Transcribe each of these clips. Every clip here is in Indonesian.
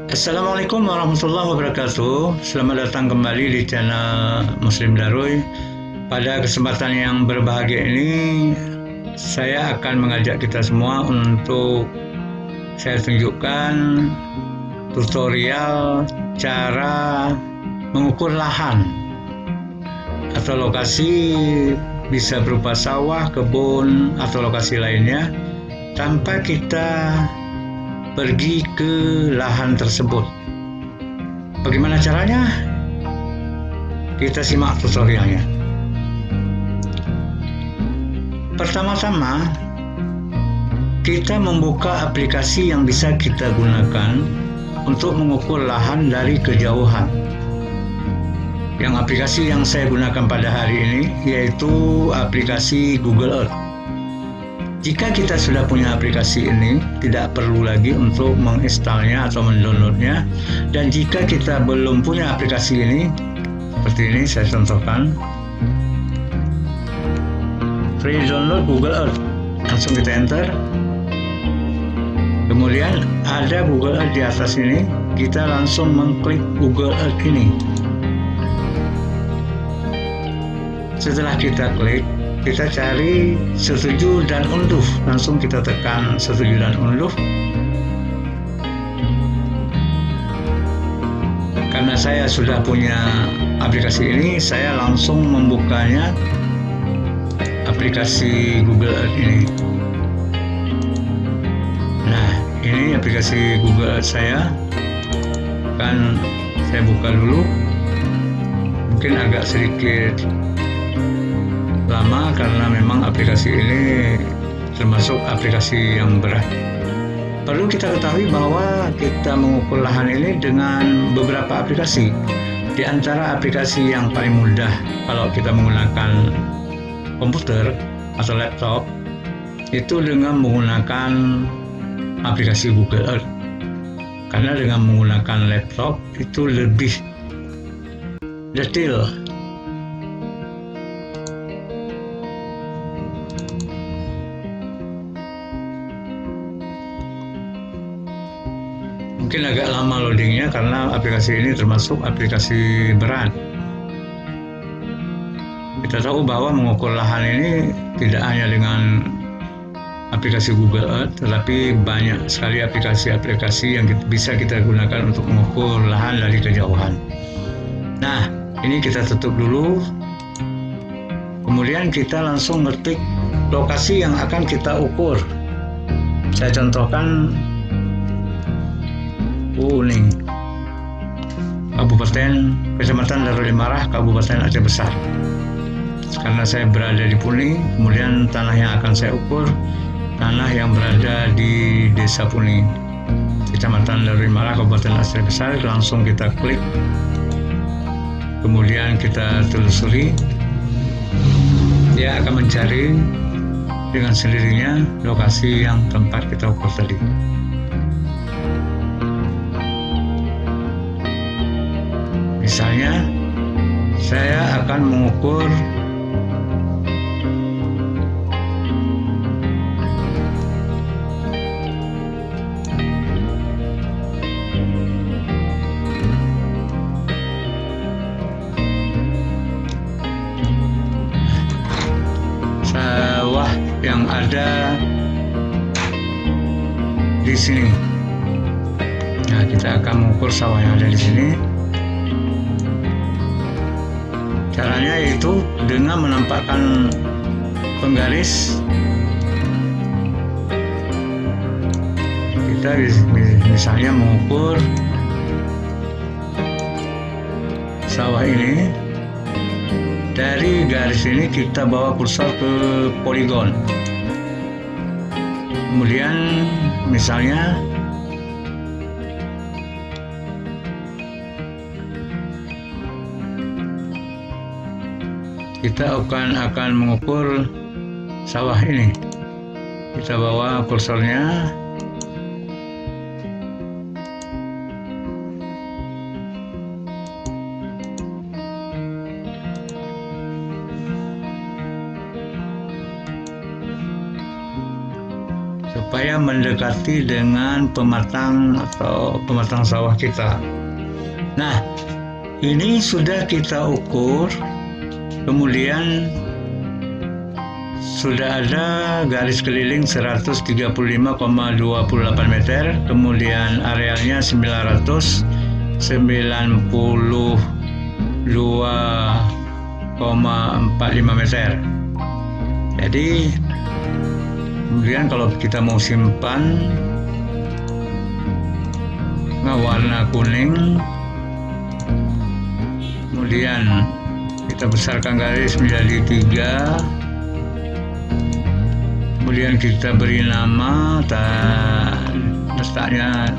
Assalamualaikum warahmatullahi wabarakatuh. Selamat datang kembali di channel Muslim Daruy. Pada kesempatan yang berbahagia ini, saya akan mengajak kita semua untuk saya tunjukkan tutorial cara mengukur lahan atau lokasi, bisa berupa sawah, kebun, atau lokasi lainnya tanpa kita pergi ke lahan tersebut. Bagaimana caranya? Kita simak tutorialnya. Pertama-tama, kita membuka aplikasi yang bisa kita gunakan untuk mengukur lahan dari kejauhan. Yang aplikasi yang saya gunakan pada hari ini yaitu aplikasi Google Earth. Jika kita sudah punya aplikasi ini, tidak perlu lagi untuk menginstalnya atau mendownloadnya. Dan jika kita belum punya aplikasi ini, seperti ini saya contohkan, free download Google Earth, langsung kita enter. Kemudian ada Google Earth di atas ini, kita langsung mengklik Google Earth ini. Setelah kita klik, kita cari setuju dan unduh, langsung kita tekan setuju dan unduh. Karena saya sudah punya aplikasi ini, saya langsung membukanya aplikasi Google Earth ini. Nah, ini aplikasi Google Earth saya. Kan saya buka dulu. Mungkin agak sedikit lama karena memang aplikasi ini termasuk aplikasi yang berat. Perlu kita ketahui bahwa kita mengukur lahan ini dengan beberapa aplikasi. Di antara aplikasi yang paling mudah kalau kita menggunakan komputer atau laptop itu dengan menggunakan aplikasi Google Earth. Karena dengan menggunakan laptop itu lebih detail. Mungkin agak lama loadingnya karena aplikasi ini termasuk aplikasi berat. Kita tahu bahwa mengukur lahan ini tidak hanya dengan aplikasi Google Earth, tetapi banyak sekali aplikasi-aplikasi yang bisa kita gunakan untuk mengukur lahan dari kejauhan. Nah, ini kita tutup dulu. Kemudian kita langsung ngetik lokasi yang akan kita ukur. Saya contohkan Kuning, Kabupaten Kecamatan Darul Marah, Kabupaten Aceh Besar. Karena saya berada di Puning, kemudian tanah yang akan saya ukur, tanah yang berada di Desa Puning, Kecamatan Darul Marah, Kabupaten Aceh Besar. Langsung kita klik, kemudian kita telusuri, dia akan mencari dengan sendirinya lokasi yang tempat kita ukur tadi. Misalnya, saya akan mengukur sawah yang ada di sini. Nah, kita akan mengukur sawah yang ada di sini. Caranya yaitu dengan menampakkan penggaris. Kita misalnya mengukur sawah ini, dari garis ini kita bawa kursor ke poligon. Kemudian misalnya kita akan mengukur sawah ini. Kita bawa kursornya supaya mendekati dengan pematang atau pematang sawah kita. Nah, ini sudah kita ukur, kemudian sudah ada garis keliling 135,28 meter, kemudian arealnya 992,45 meter. Jadi kemudian kalau kita mau simpan warna kuning, kemudian kita besarkan garis menjadi 3, kemudian kita beri nama letaknya,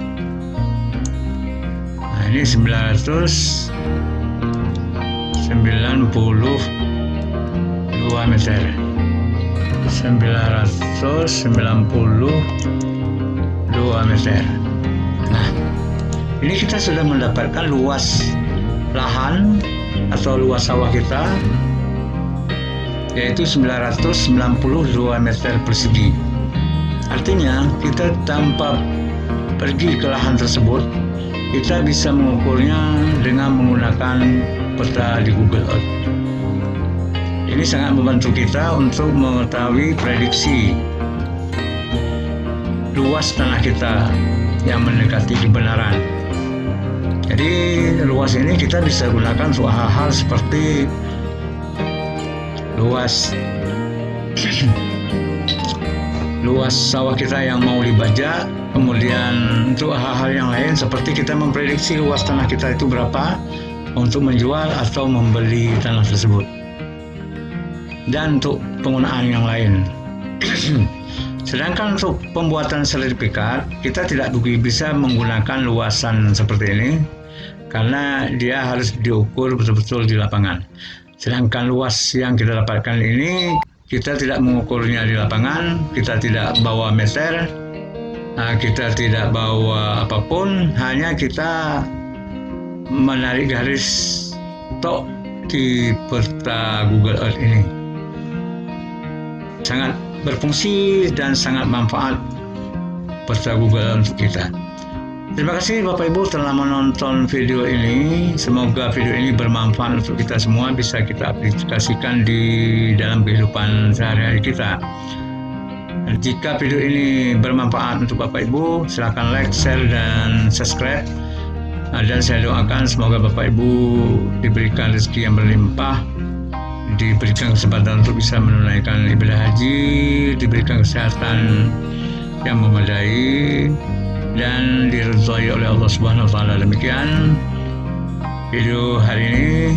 nah ini 992 meter, 992 meter. Nah, ini kita sudah mendapatkan luas lahan atau luas sawah kita, yaitu 992 meter persegi. Artinya kita tanpa pergi ke lahan tersebut, kita bisa mengukurnya dengan menggunakan peta di Google Earth. Ini sangat membantu kita untuk mengetahui prediksi luas tanah kita yang mendekati kebenaran. Jadi luas ini kita bisa gunakan untuk hal-hal seperti luas sawah kita yang mau dibajak, kemudian untuk hal-hal yang lain seperti kita memprediksi luas tanah kita itu berapa untuk menjual atau membeli tanah tersebut, dan untuk penggunaan yang lain. Sedangkan untuk pembuatan sertifikat, kita tidak bisa menggunakan luasan seperti ini karena dia harus diukur betul-betul di lapangan. Sedangkan luas yang kita dapatkan ini, kita tidak mengukurnya di lapangan, kita tidak bawa meter, kita tidak bawa apapun, hanya kita menarik garis tok di peta Google Earth ini. Sangat berfungsi dan sangat manfaat peta Google Earth untuk kita. Terima kasih Bapak Ibu telah menonton video ini. Semoga video ini bermanfaat untuk kita semua, bisa kita aplikasikan di dalam kehidupan sehari-hari kita. Dan jika video ini bermanfaat untuk Bapak Ibu, silakan like, share, dan subscribe. Dan saya doakan semoga Bapak Ibu diberikan rezeki yang berlimpah, diberikan kesempatan untuk bisa menunaikan ibadah haji, diberikan kesehatan yang memadai, dan diridhai oleh Allah Subhanahu wa taala. Demikian video hari ini,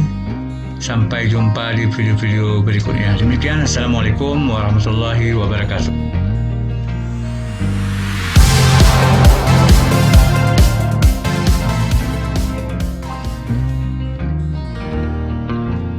sampai jumpa di video-video berikutnya. Demikian, assalamualaikum warahmatullahi wabarakatuh.